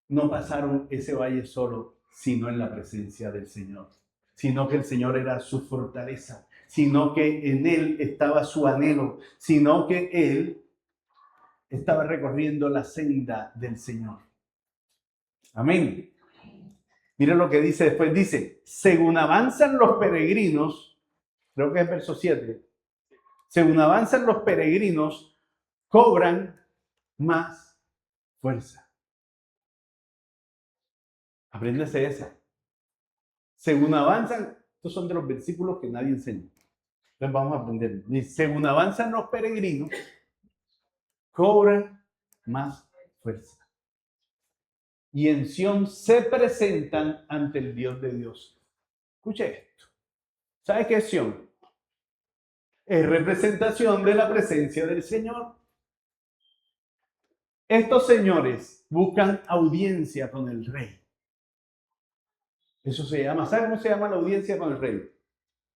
Speaker 1: No pasaron ese valle solo, sino en la presencia del Señor. Sino que el Señor era su fortaleza, sino que en Él estaba su anhelo, sino que Él estaba recorriendo la senda del Señor. Amén. Mira lo que dice después, dice, según avanzan los peregrinos, creo que es verso 7, según avanzan los peregrinos, cobran más fuerza. Apréndese esa. Según avanzan, estos son de los versículos que nadie enseña. Entonces vamos a aprender. Según avanzan los peregrinos, cobran más fuerza. Y en Sión se presentan ante el Dios de Dios. Escuche esto. ¿Sabe qué es Sión? Es representación de la presencia del Señor. Estos señores buscan audiencia con el rey. Eso se llama, ¿sabe cómo se llama la audiencia con el rey?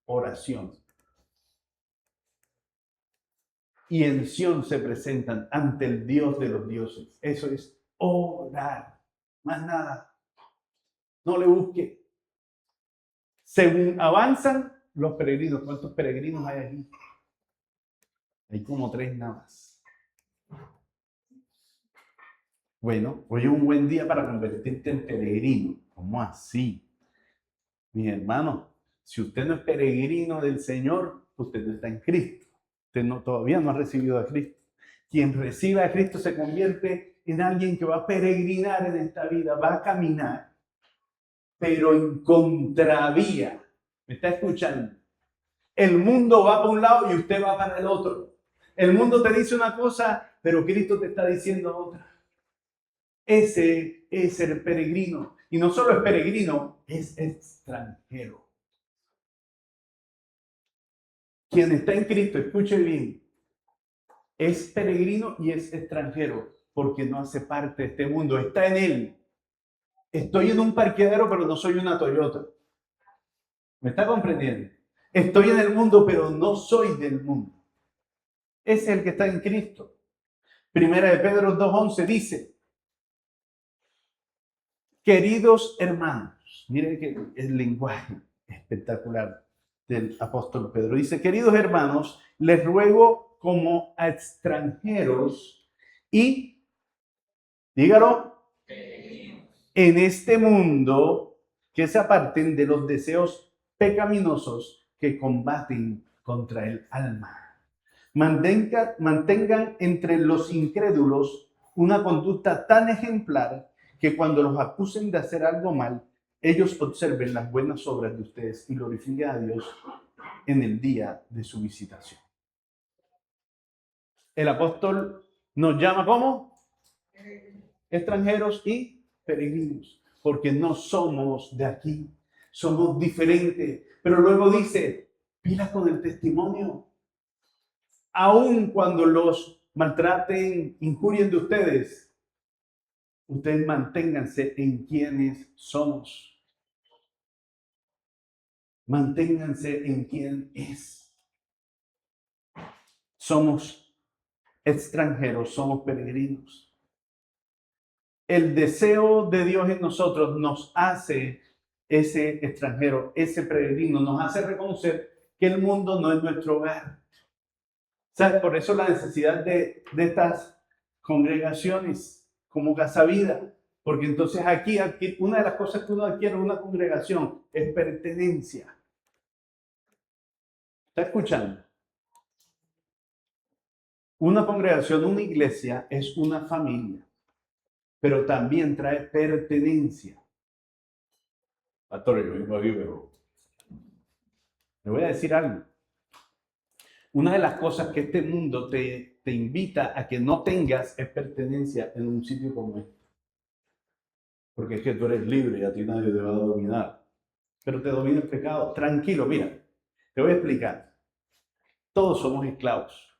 Speaker 1: Oración. Y en Sión se presentan ante el Dios de los dioses. Eso es orar. Más nada. No le busque. Según avanzan los peregrinos. ¿Cuántos peregrinos hay aquí? Hay como 3 nada más. Bueno, hoy es un buen día para convertirte en peregrino. ¿Cómo así? Mi hermano, si usted no es peregrino del Señor, usted no está en Cristo. Usted todavía no ha recibido a Cristo. quien recibe a Cristo se convierte en alguien que va a peregrinar en esta vida, va a caminar, pero en contravía. ¿Me está escuchando? El mundo va para un lado y usted va para el otro. El mundo te dice una cosa, pero Cristo te está diciendo otra. Ese es el peregrino. Y no solo es peregrino, es extranjero. Quien está en Cristo, escuche bien, es peregrino y es extranjero, porque no hace parte de este mundo, está en él. Estoy en un parqueadero, pero no soy una Toyota. ¿Me está comprendiendo? Estoy en el mundo, pero no soy del mundo. Ese es el que está en Cristo. Primera de Pedro 2:11 dice, queridos hermanos, miren que el lenguaje espectacular del apóstol Pedro. Dice, queridos hermanos, les ruego como a extranjeros y, dígalo, en este mundo, que se aparten de los deseos pecaminosos que combaten contra el alma. Mantengan entre los incrédulos una conducta tan ejemplar que cuando los acusen de hacer algo mal, ellos observen las buenas obras de ustedes y glorifiquen a Dios en el día de su visitación. El apóstol nos llama ¿cómo? Extranjeros y peregrinos, porque no somos de aquí, somos diferentes. Pero luego dice, pila con el testimonio. Aun cuando los maltraten, injurien de ustedes, ustedes manténganse en quienes somos. Manténganse en quien es. Somos extranjeros, somos peregrinos. El deseo de Dios en nosotros nos hace ese extranjero, ese peregrino, nos hace reconocer que el mundo no es nuestro hogar. ¿Sabes? Por eso la necesidad de estas congregaciones como Casa Vida, porque entonces aquí una de las cosas que uno adquiere en una congregación es pertenencia. ¿Está escuchando? Una congregación, una iglesia es una familia, pero también trae pertenencia. Pastor, yo mismo aquí, pero le voy a decir algo. Una de las cosas que este mundo te invita a que no tengas es pertenencia en un sitio como este. Porque es que tú eres libre y a ti nadie te va a dominar. Pero te domina el pecado. Tranquilo, mira, te voy a explicar. Todos somos esclavos.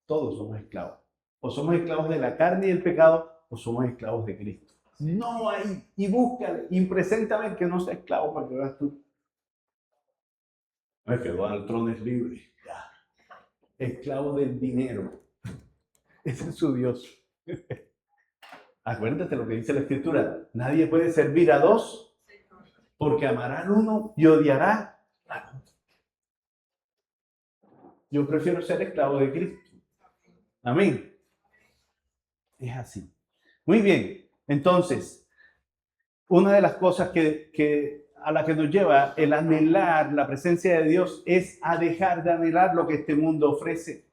Speaker 1: Todos somos esclavos. O somos esclavos de la carne y el pecado, o somos esclavos de Cristo. No hay. Y búscale. Y preséntame que no sea esclavo para que veas tú. No es que Donald Trump es libre. Ya. Esclavo del dinero. Ese es su Dios. Acuérdate lo que dice la Escritura. Nadie puede servir a dos porque amará al uno y odiará al otro. Yo prefiero ser esclavo de Cristo. Amén. Es así. Muy bien. Entonces, una de las cosas a la que nos lleva el anhelar la presencia de Dios es a dejar de anhelar lo que este mundo ofrece.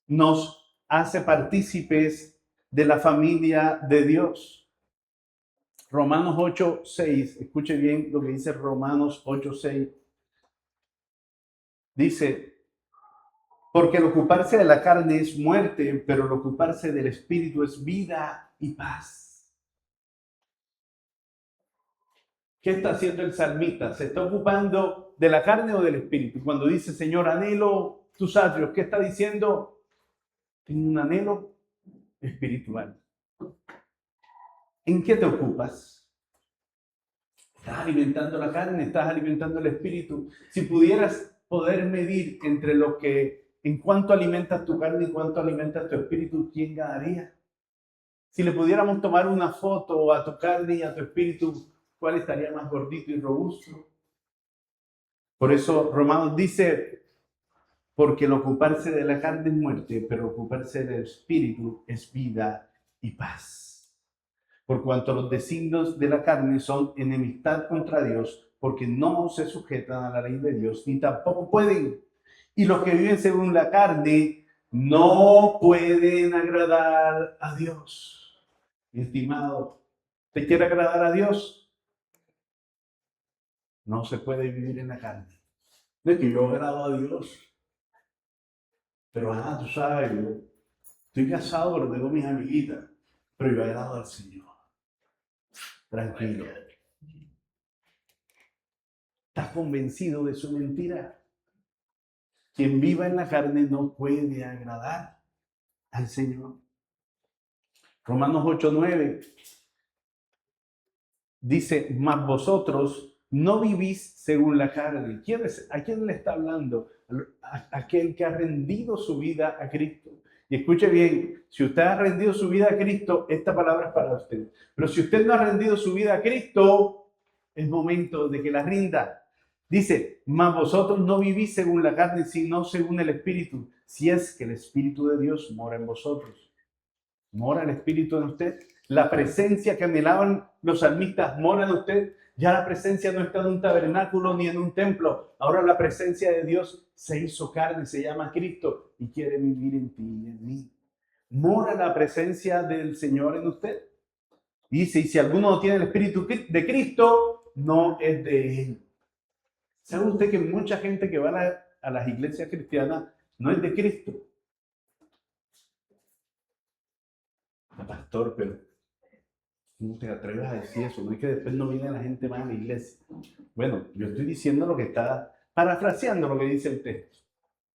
Speaker 1: Nos hace partícipes de la familia de Dios. Romanos 8:6, escuche bien lo que dice Romanos 8:6. Dice, porque el ocuparse de la carne es muerte, pero el ocuparse del espíritu es vida y paz. ¿Qué está haciendo el salmista? ¿Se está ocupando de la carne o del espíritu? Cuando dice, Señor, anhelo tus atrios, ¿qué está diciendo? Tengo un anhelo espiritual. ¿En qué te ocupas? ¿Estás alimentando la carne? ¿Estás alimentando el espíritu? Si pudieras poder medir entre lo que, en cuánto alimentas tu carne y cuánto alimentas tu espíritu, ¿quién ganaría? Si le pudiéramos tomar una foto a tu carne y a tu espíritu, ¿cuál estaría más gordito y robusto? Por eso Romanos dice, porque el ocuparse de la carne es muerte, pero ocuparse del espíritu es vida y paz. Por cuanto los designios de la carne son enemistad contra Dios, porque no se sujetan a la ley de Dios, ni tampoco pueden. Y los que viven según la carne no pueden agradar a Dios. Mi estimado, ¿te quiere agradar a Dios? No se puede vivir en la carne. No es que yo agrado a Dios, pero tú sabes, yo estoy casado, pero tengo mis amiguitas, pero yo agrado al Señor. Tranquilo. ¿Estás convencido de su mentira? Quien viva en la carne no puede agradar al Señor. Romanos 8:9 dice, mas vosotros no vivís según la carne. ¿A quién le está hablando? A aquel que ha rendido su vida a Cristo. Y escuche bien, si usted ha rendido su vida a Cristo, esta palabra es para usted. Pero si usted no ha rendido su vida a Cristo, es momento de que la rinda. Dice, mas vosotros no vivís según la carne, sino según el Espíritu, si es que el Espíritu de Dios mora en vosotros. ¿Mora el Espíritu en usted? La presencia que anhelaban los salmistas mora en usted. Ya la presencia no está en un tabernáculo ni en un templo. Ahora la presencia de Dios se hizo carne, se llama Cristo y quiere vivir en ti y en mí. ¿Mora la presencia del Señor en usted? Dice, y si alguno no tiene el Espíritu de Cristo, no es de Él. ¿Sabe usted que mucha gente que va a las iglesias cristianas no es de Cristo? Pastor, pero ¿cómo te atreves a decir eso? No es que después no viene la gente más a la iglesia. Bueno, yo estoy diciendo lo que está, parafraseando lo que dice el texto.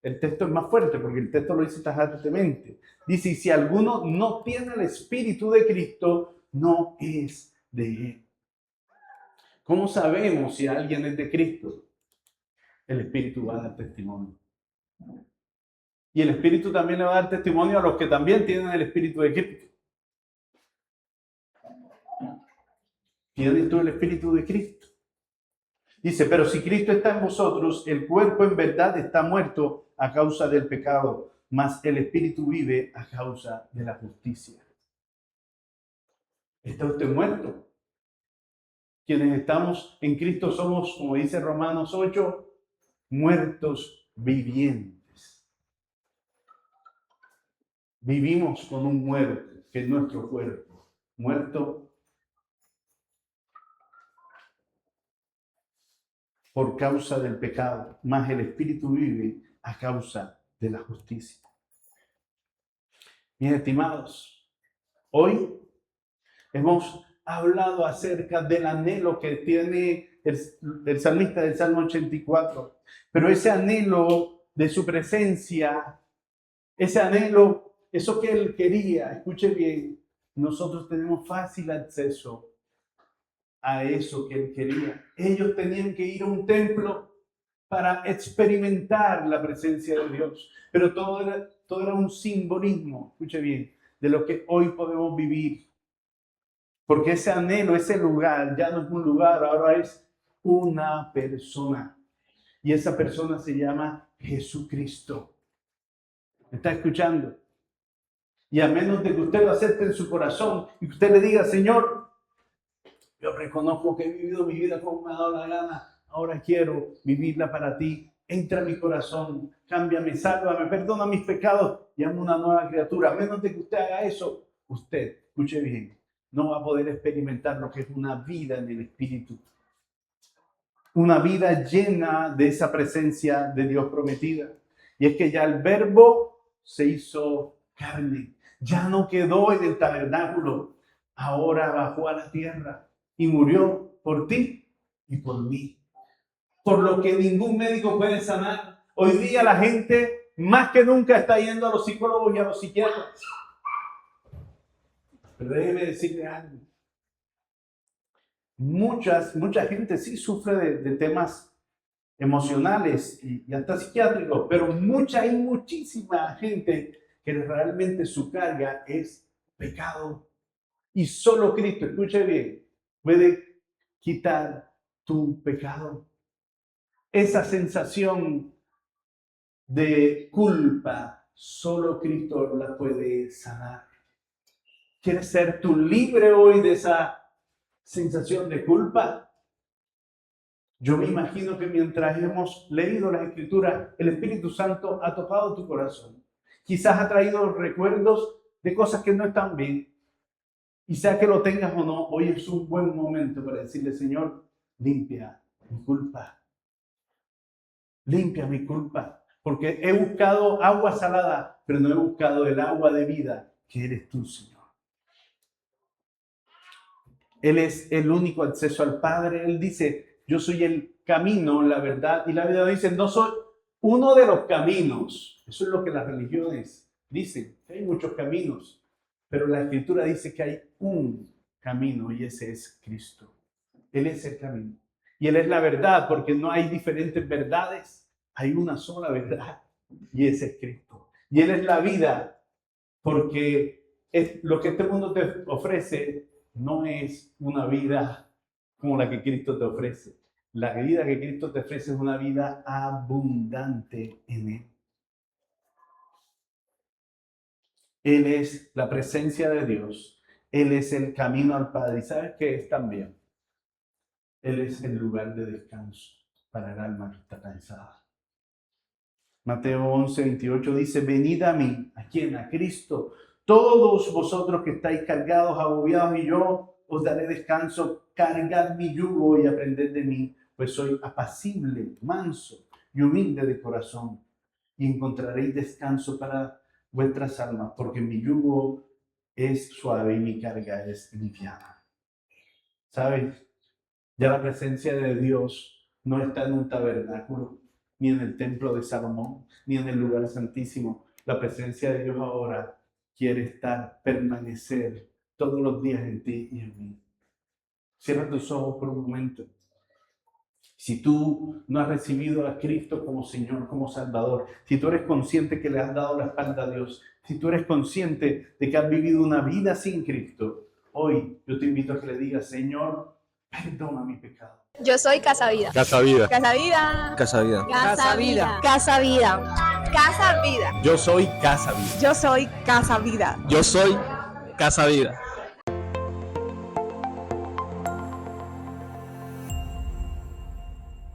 Speaker 1: El texto es más fuerte porque el texto lo dice tajantemente. Dice, y si alguno no tiene el Espíritu de Cristo, no es de Él. ¿Cómo sabemos si alguien es de Cristo? El Espíritu va a dar testimonio. Y el Espíritu también le va a dar testimonio a los que también tienen el Espíritu de Cristo. ¿Tienes tú el Espíritu de Cristo? Dice, pero si Cristo está en vosotros, el cuerpo en verdad está muerto a causa del pecado, mas el Espíritu vive a causa de la justicia. ¿Está usted muerto? Quienes estamos en Cristo somos, como dice Romanos 8, muertos vivientes. Vivimos con un muerto, que es nuestro cuerpo, muerto por causa del pecado, mas el Espíritu vive a causa de la justicia. Mis estimados, hoy hemos hablado acerca del anhelo que tiene el salmista del Salmo 84, pero ese anhelo de su presencia, ese anhelo, eso que él quería, escuche bien, nosotros tenemos fácil acceso a eso que él quería. Ellos tenían que ir a un templo para experimentar la presencia de Dios, pero todo era un simbolismo, escuche bien, de lo que hoy podemos vivir. Porque ese anhelo, ese lugar, ya no es un lugar, ahora es una persona. Y esa persona se llama Jesucristo. ¿Me está escuchando? Y a menos de que usted lo acepte en su corazón y que usted le diga, Señor, yo reconozco que he vivido mi vida como me ha dado la gana, ahora quiero vivirla para ti. Entra en mi corazón, cámbiame, sálvame, perdona mis pecados y hazme una nueva criatura. A menos de que usted haga eso, usted, escuche bien, no va a poder experimentar lo que es una vida en el Espíritu. Una vida llena de esa presencia de Dios prometida. Y es que ya el Verbo se hizo carne. Ya no quedó en el tabernáculo. Ahora bajó a la tierra y murió por ti y por mí. Por lo que ningún médico puede sanar. Hoy día la gente más que nunca está yendo a los psicólogos y a los psiquiatras. Pero déjeme decirle algo. Mucha gente sí sufre de temas emocionales y hasta psiquiátricos, pero hay muchísima gente que realmente su carga es pecado. Y solo Cristo, escuche bien, puede quitar tu pecado. Esa sensación de culpa, solo Cristo la puede sanar. ¿Quieres ser tú libre hoy de esa sensación de culpa? Yo me imagino que mientras hemos leído las Escrituras, el Espíritu Santo ha tocado tu corazón Quizás ha traído recuerdos de cosas que no están bien. Y sea que lo tengas o no, hoy es un buen momento para decirle, Señor, limpia mi culpa. Limpia mi culpa. Porque he buscado agua salada, pero no he buscado el agua de vida que eres tú, Señor. Él es el único acceso al Padre. Él dice, yo soy el camino, la verdad y la vida. Dice, no soy uno de los caminos. Eso es lo que las religiones dicen. Hay muchos caminos. Pero la Escritura dice que hay un camino y ese es Cristo. Él es el camino. Y Él es la verdad, porque no hay diferentes verdades. Hay una sola verdad y ese es Cristo. Y Él es la vida, porque lo que este mundo te ofrece no es una vida como la que Cristo te ofrece. La vida que Cristo te ofrece es una vida abundante en Él. Él es la presencia de Dios. Él es el camino al Padre. ¿Y sabes qué es también? Él es el lugar de descanso para el alma que está cansada. Mateo 11:28 dice, venid a mí, ¿a quién? A Cristo. Todos vosotros que estáis cargados, agobiados, y yo os daré descanso. Cargad mi yugo y aprended de mí, pues soy apacible, manso y humilde de corazón. Y encontraréis descanso para vuestras almas, porque mi yugo es suave y mi carga es liviana. ¿Sabes? Ya la presencia de Dios no está en un tabernáculo, ni en el templo de Salomón, ni en el lugar santísimo. La presencia de Dios ahora quiere estar, permanecer todos los días en ti y en mí. Cierra tus ojos por un momento. Si tú no has recibido a Cristo como Señor, como Salvador, si tú eres consciente que le has dado la espalda a Dios, si tú eres consciente de que has vivido una vida sin Cristo, hoy yo te invito a que le digas, Señor, perdona mi pecado.
Speaker 2: Yo soy Casa Vida.
Speaker 3: Casa Vida.
Speaker 2: Casa Vida.
Speaker 3: Casa Vida.
Speaker 2: Casa Vida. Casa Vida. Casa Vida.
Speaker 3: Yo soy Casa Vida.
Speaker 2: Yo soy Casa Vida.
Speaker 3: Yo soy Casa Vida.